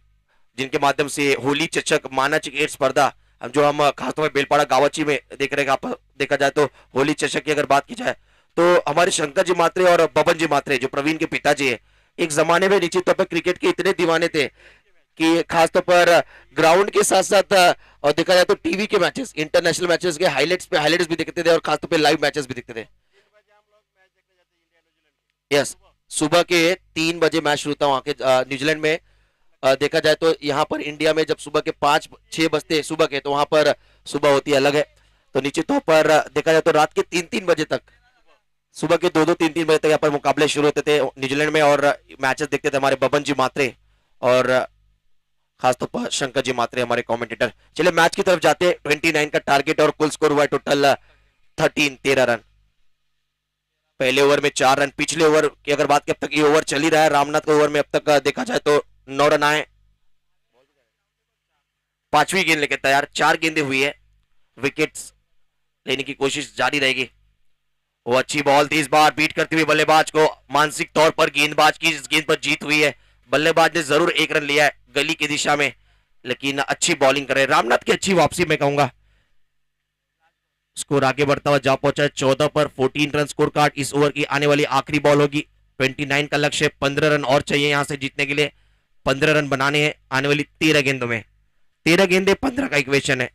जिनके माध्यम से होली चषक मानाची क्रिकेट स्पर्धा जो हम खासतौर पर बेलपाड़ा गावाची में देख रहे हैं. देखा जाए तो होली चषक की अगर बात की जाए तो हमारे शंकर जी मात्रे और बबन जी मात्रे जो प्रवीण के पिताजी है, एक जमाने में निश्चित तौर पर क्रिकेट के इतने दीवाने थे कि खासतौर पर ग्राउंड के साथ साथ और देखा जाए तो टीवी के मैचेस, इंटरनेशनल मैचेस के हाइलाइट्स भी दिखते थे और खासतौर पर लाइव मैचेस भी दिखते थे. यस, सुबह के 3 बजे मैच शुरू था वहां के न्यूजीलैंड में. देखा जाए तो यहाँ पर इंडिया में जब सुबह के 5-6 बजते सुबह के, तो वहां पर सुबह होती अलग है. तो निश्चित तौर पर देखा जाए तो रात के 3-3 बजे तक, सुबह के 2-2-3-3 बजे तक यहाँ पर मुकाबले शुरू होते थे न्यूजीलैंड में और मैचेस देखते थे हमारे बबन जी मात्रे और खासतौर पर शंकर जी मात्रे हमारे कमेंटेटर. चलिए मैच की तरफ जाते हैं. 29 का टारगेट और कुल स्कोर हुआ है टोटल 13 रन. पहले ओवर में 4 रन. पिछले ओवर की अगर बात की, अब तक ये ओवर चल ही रहा है. रामनाथ के ओवर में अब तक देखा जाए तो 9 रन आए. 5वीं गेंद लेके तैयार. 4 गेंदें हुई है, विकेट्स लेने की कोशिश जारी रहेगी. वो अच्छी बॉल थी, इस बार बीट करते हुए बल्लेबाज को मानसिक तौर पर गेंदबाज की इस गेंद पर जीत हुई है. बल्लेबाज ने जरूर 1 रन लिया है गली की दिशा में, लेकिन अच्छी बॉलिंग कर रहे हैं. रामनाथ की अच्छी वापसी मैं कहूंगा. स्कोर आगे बढ़ता हुआ जा पहुंचा है 14 पर. 14 रन स्कोर कार्ड. इस ओवर की आने वाली आखिरी बॉल होगी 29 का लक्ष्य, 15 रन और चाहिए यहां से जीतने के लिए। 15 रन बनाने हैं आने वाली 13 गेंदों में। 13 गेंदे 15 का इक्वेशन है।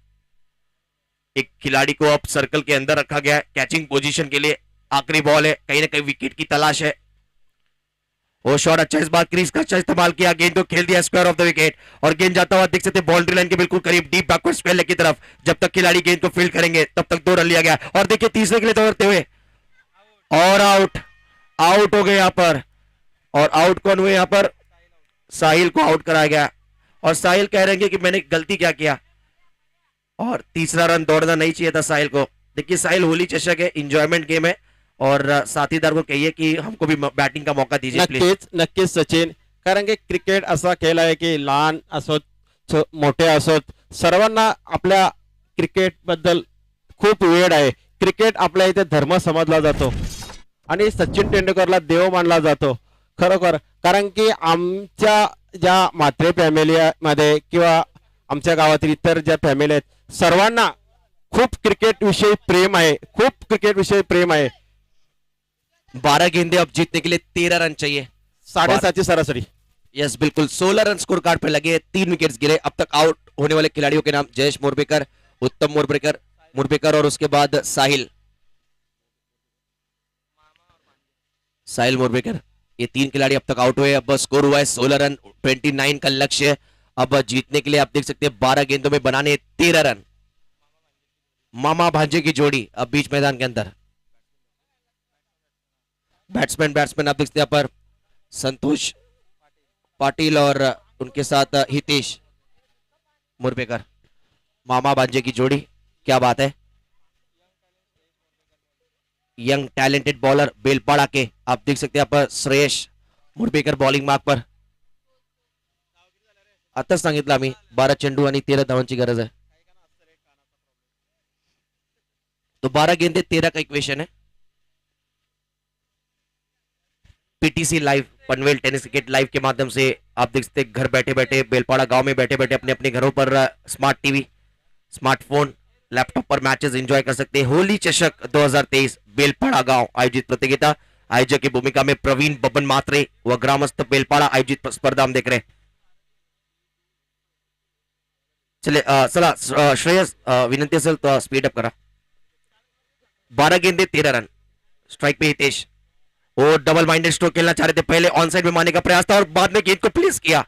एक खिलाड़ी को अब सर्कल के अंदर रखा गया है कैचिंग पोजीशन के लिए। आखिरी बॉल है, कहीं ना कहीं विकेट की तलाश है। वो शॉट अच्छा, इस बार क्रीज का अच्छा इस्तेमाल किया, गेंद को खेल दिया स्क्वायर ऑफ द विकेट और गेंद जाता हुआ देख सकते बाउंड्री लाइन के बिल्कुल करीब, डीप बैकवर्ड स्क्वायर लेग की तरफ। जब तक खिलाड़ी गेंद को फील्ड करेंगे तब तक 2 रन लिया गया और देखिए तीसरे के लिए दौड़ते हुए और आउट। आउट हो गए यहां पर। और आउट कौन हुए यहां पर? साहिल को आउट कराया गया और साहिल कह रहे हैं कि मैंने गलती क्या किया और तीसरा रन दौड़ना नहीं चाहिए था साहिल को। देखिए साहिल होली चषक है, इंजॉयमेंट गेम है और साथीदार को कहिए कि हमको भी बैटिंग का मौका दीजिए प्लीज। नक्कीच सचिन, कारण की क्रिकेट असा खेळ आहे की लहान असोत मोठे असोत सर्वांना आपल्या क्रिकेट बद्दल खूप वेळ आहे। क्रिकेट आपल्या इथे धर्म समजला जातो आणि सचिन तेंडुलकरला देव मानला जातो खरोखर। कारण की आमच्या ज्या म्हात्रे फॅमिली मध्ये किंवा आमच्या गावातील इतर ज्या फॅमिली आहेत सर्वांना खूप क्रिकेट विषयी प्रेम आहे, खूप क्रिकेट विषयी प्रेम आहे। 12 गेंदे अब जीतने के लिए 13 रन चाहिए, 7.5 सरासरी। यस बिल्कुल। 16 रन स्कोर कार्ड पर लगे, 3 विकेट्स गिरे। अब तक आउट होने वाले खिलाड़ियों के नाम जयेश मोरबेकर, उत्तम मोरबेकर और उसके बाद साहिल मोरबेकर, ये 3 खिलाड़ी अब तक आउट हुए। अब स्कोर हुआ है 16 रन, 29 का लक्ष्य। अब जीतने के लिए आप देख सकते हैं 12 गेंदों में बनाने 13 रन। मामा भांजे की जोड़ी अब बीच मैदान के अंदर। बैट्समैन आप देखते हैं यहाँ पर संतोष पाटिल और उनके साथ हितेश मुरबेकर। मामा भांजे की जोड़ी, क्या बात है। यंग टैलेंटेड बॉलर बेलपाड़ा के आप देख सकते हैं यहाँ पर श्रेयस मुरबेकर बॉलिंग मार्क पर। आताच सांगितलं आम्ही 12 चेंडू आणि 13 धावांची गरज आहे। तो 12 गेंदे 13 का इक्वेशन है। PTC live, Panvel tennis cricket live के माध्यम से आप देख सकते हैं घर बैठे बैठे, बेलपाड़ा गांव में बैठे बैठे अपने अपने घरों पर स्मार्ट टीवी, स्मार्टफोन, लैपटॉप पर मैचेस एंजॉय कर सकते हैं। होली चषक 2023 बेलपाड़ा गांव आयोजित प्रतियोगिता। आयोजक की भूमिका में प्रवीण बबन मात्रे व ग्रामस्थ बेलपाड़ा आयोजित स्पर्धा हम देख रहे हैं। चले चला श्रेयस, विनंती असेल तो स्पीड अप करा। 12 गेंदे 13 रन। स्ट्राइक पे हितेश, वो डबल माइंडेड स्ट्रोक खेलना चाह रहे थे, पहले ऑन साइड में मारने का प्रयास था और बाद में गेंद को प्लेस किया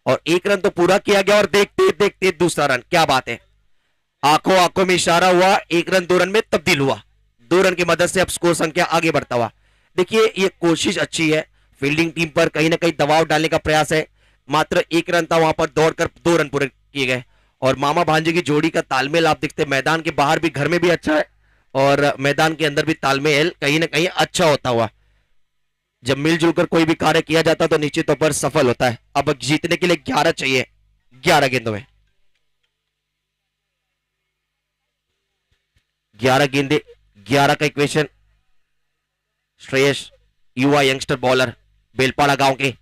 और 1 रन तो पूरा किया गया और देखते देखते दूसरा रन। क्या बात है, आंखों आंखों में इशारा हुआ, 1 रन 2 रन में तब्दील हुआ। 2 रन की मदद से अब स्कोर संख्या आगे बढ़ता हुआ। देखिए ये कोशिश अच्छी है, फील्डिंग टीम पर कहीं ना कहीं दबाव डालने का प्रयास है। मात्र 1 रन था, वहां पर दौड़कर 2 रन पूरे किए गए और मामा भांजे की जोड़ी का तालमेल आप देखते हैं मैदान के बाहर भी, घर में भी अच्छा है और मैदान के अंदर भी तालमेल कहीं ना कहीं अच्छा होता हुआ। जब मिलजुल कर कोई भी कार्य किया जाता तो निश्चित तौर पर सफल होता है। अब जीतने के लिए 11 चाहिए, 11 गेंदों में 11 गेंदे 11 का इक्वेशन। श्रेयस युवा यंगस्टर बॉलर बेलपाड़ा गांव के,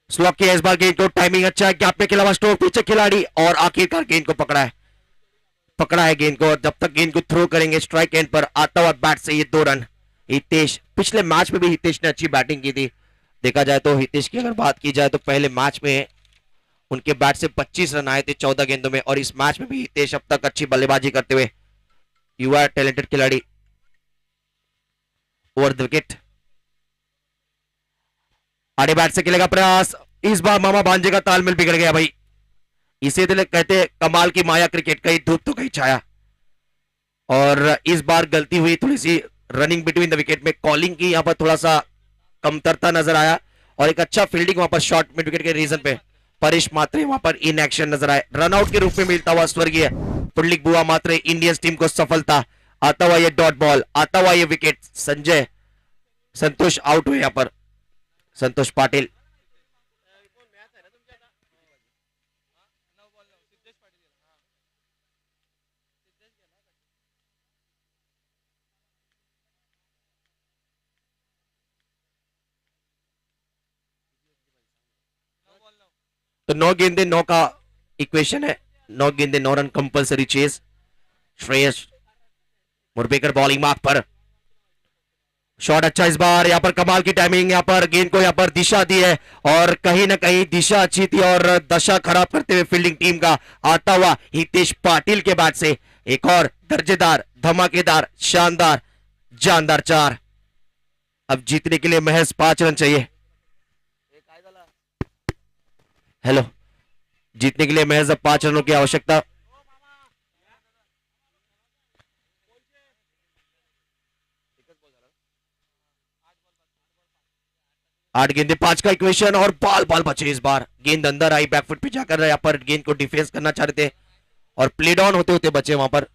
स्लॉक किया इस बार गेंद को, टाइमिंग अच्छा है, गैप में खिलावा स्ट्रोक, पीछे खिलाड़ी और आखिरकार गेंद को पकड़ा है गेंद को। और जब तक गेंद को थ्रो करेंगे स्ट्राइक एंड पर आता हुआ बैट से ये 2 रन। हितेश, पिछले मैच में भी हितेश ने अच्छी बैटिंग की थी। देखा जाए तो हितेश की अगर बात की जाए तो पहले मैच में उनके बैट से 25 रन आए थे 14 गेंदों में और इस मैच में भी हितेश अब तक अच्छी बल्लेबाजी करते हुए, युवा टैलेंटेड खिलाड़ी। ओवर द विकेट, आड़े बैट से खेलेगा प्रयास, इस बार मामा भांजे का तालमेल बिगड़ गया भाई। इसे तो कहते हैं कमाल की माया क्रिकेट, कहीं धूप तो कहीं छाया। और इस बार गलती हुई थोड़ी सी रनिंग बिटवीन द विकेट में, कॉलिंग की यहां पर थोड़ा सा कमतरता नजर आया और एक अच्छा फील्डिंग वहां पर शॉर्ट मिड विकेट के रीजन पे परेश मात्रे वहां पर इन एक्शन नजर आए। रनआउट के रूप में मिलता हुआ स्वर्गीय पुंडलिक बुआ मात्रे, इंडियंस टीम को सफलता। आता हुआ ये डॉट बॉल, आता हुआ ये विकेट। संजय संतोष आउट हुए यहां पर, संतोष पाटिल। तो 9 गेंदे 9 का इक्वेशन है, 9 गेंदे 9 run compulsory chase. Shreyas Murbekar bowling mark पर, शॉट अच्छा इस बार, यहाँ पर कमाल की टाइमिंग, यहाँ पर गेंद को यहाँ पर दिशा दी है और कहीं ना कहीं दिशा अच्छी थी और दशा खराब करते हुए फील्डिंग टीम का आता हुआ हितेश पाटिल के बैट से एक और दर्जेदार, धमाकेदार, शानदार, जानदार 4। अब जीतने के लिए महज 5 रन चाहिए। हेलो, जीतने के लिए महज अब 5 रनों की आवश्यकता। आठ गेंदे 5 का इक्वेशन और बॉल बचे इस बार। गेंद अंदर आई, बैकफुट पे जाकर यहाँ पर गेंद को डिफेंस करना चाह रहे थे और प्ले डाउन होते होते बचे वहां पर।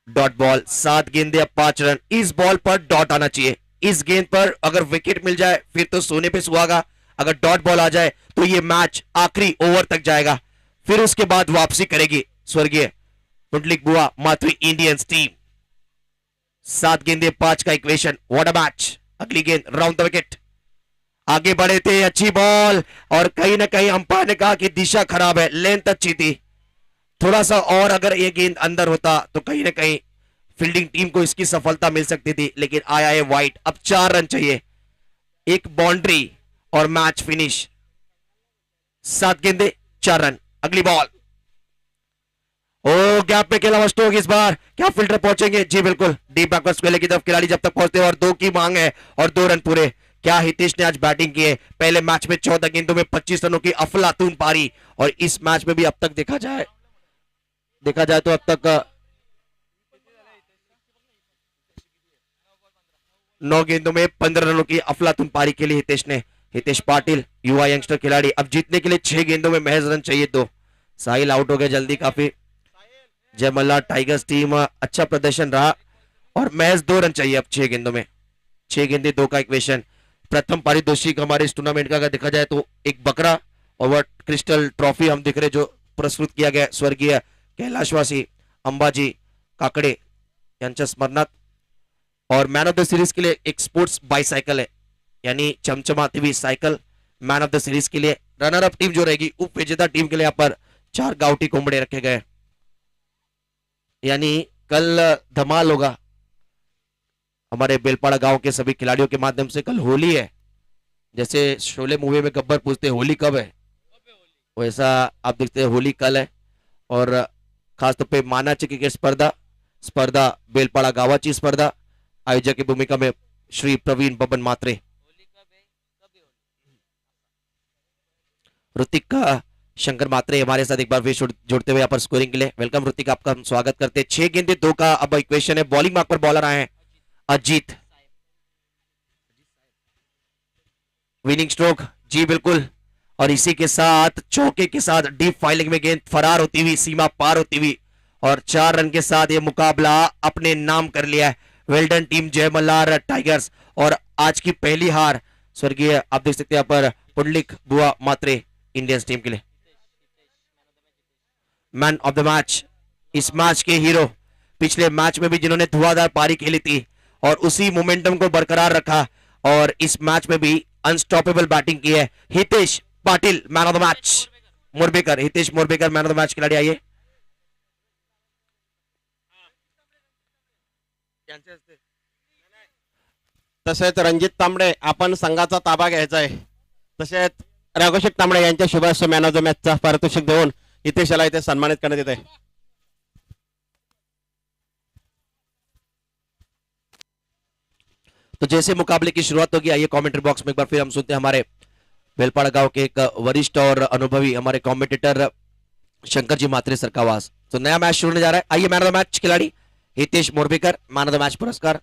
डॉट बॉल, 7 गेंदे अब 5 रन। इस बॉल पर डॉट आना चाहिए। इस गेंद पर अगर विकेट मिल जाए फिर तो सोने पे सुहागा। अगर डॉट बॉल आ जाए तो ये मैच आखिरी ओवर तक जाएगा, फिर उसके बाद वापसी करेगी स्वर्गीय पुंडलिक बुआ मातृ इंडियंस टीम। 7 गेंदे 5 का इक्वेशन, व्हाट अ मैच। अगली गेंद राउंड द विकेट, आगे बढ़े थे, अच्छी बॉल और कहीं ना कहीं अंपायर ने कहा कि दिशा खराब है, लेंथ अच्छी थी, थोड़ा सा और अगर ये गेंद अंदर होता तो कहीं ना कहीं फील्डिंग टीम को इसकी सफलता मिल सकती थी, लेकिन आया है वाइड। अब 4 रन चाहिए, एक बाउंड्री और मैच फिनिश। 7 गेंदे 4 रन। अगली बॉल, ओ गैप पे खेला स्टोक इस बार, क्या फील्डर पहुंचेंगे? जी बिल्कुल, डीप बैकवर्ड स्क्वेयर की तरफ खिलाड़ी जब तक पहुंचते हैं और 2 की मांग है और 2 रन पूरे। क्या हितेश ने आज बैटिंग की है। पहले मैच में 14 गेंदों में 25 रनों की अफलातून पारी और इस मैच में भी अब तक देखा जाए तो अब तक 9 गेंदों में 15 रनों की अफलातून पारी के लिए हितेश पाटिल, युवा यंगस्टर खिलाड़ी। अब जीतने के लिए 6 गेंदों में महज रन चाहिए 2। साहिल आउट हो गए जल्दी काफी। जय मल्हार टाइगर्स टीम अच्छा प्रदर्शन रहा और महज 2 रन चाहिए अब 6 गेंदों में। 6 गेंदे 2 का इक्वेशन। प्रथम पारितोषिक हमारे इस टूर्नामेंट का अगर देखा जाए तो एक बकरा और वह क्रिस्टल ट्रॉफी हम दिख रहे जो प्रस्तुत किया गया स्वर्गीय कैलाशवासी अंबाजी काकड़े यांच्या स्मरणात। और मैन ऑफ द सीरीज के लिए एक स्पोर्ट्स बाईसाइकिल है, यानी चमचमाती हुई cycle man of the series के लिए। रनर अप टीम जो रहेगी, उप विजेता टीम के लिए यहाँ पर 4 गाउटी कोंबड़े रखे गए, यानी कल धमाल होगा हमारे बेलपाड़ा गांव के सभी खिलाड़ियों के माध्यम से। कल होली है, जैसे शोले मूवी में गब्बर पूछते होली कब है, वैसा आप देखते हैं होली कल है। और खासतौर पे मानाची क्रिकेट स्पर्धा बेलपाड़ा गावाची स्पर्धा, आयोजक की भूमिका में श्री प्रवीण बबन मात्रे। ऋतिक शंकर मात्रे हमारे साथ एक बार फिर जुड़ते हुए यहाँ पर स्कोरिंग के लिए। वेलकम ऋतिक, आपका हम स्वागत करते हैं। 6 गेंदे 2 का अब इक्वेशन है। बॉलिंग मार्क पर बॉलर आए हैं अजीत। विनिंग स्ट्रोक, जी बिल्कुल, और इसी के साथ चौके के साथ डीप फाइलिंग में गेंद फरार होती हुई, सीमा पार होती हुई और 4 रन के साथ ये मुकाबला अपने नाम कर लिया है। वेल्डन टीम जय मल्हार टाइगर्स। और आज की पहली हार स्वर्गीय आप देख सकते हैं यहाँ पर पुंडलिक बुआ मात्रे इंडियंस टीम के लिए। Man of the match, is match K hero, पिछले मैच में भी जिन्होंने धुआंधार पारी खेली थी और उसी मोमेंटम को बरकरार रखा और इस मैच में भी अनस्टॉपेबल बैटिंग की है, Hitesh Patil man of the match. Morbekar, Hitesh Morbekar man of the match खिलाड़ी। आइए तसेच रणजित तांबडे, आपण संघाचा ताबा घ्यायचा आहे, तसेच राघोषिक तांबडे यांच्या शुभाश मॅन ऑफ द मॅचचा पारितोषिक देऊन हितेशला इथे सन्मानित करण्यात येत आहे। तो जैसे मुकाबले की शुरुआत होगी, आइए कमेंट्री बॉक्स में एक बार फिर हम सुनते हैं हमारे बेलपाड़ा गांव के एक वरिष्ठ और अनुभवी हमारे कमेंटेटर शंकर जी मात्रे सर का आवाज। तो नया मैच शुरू होने जा रहा है। आइए मैन ऑफ द मैच खिलाड़ी Hitesh Morbekar, man of the match पुरस्कार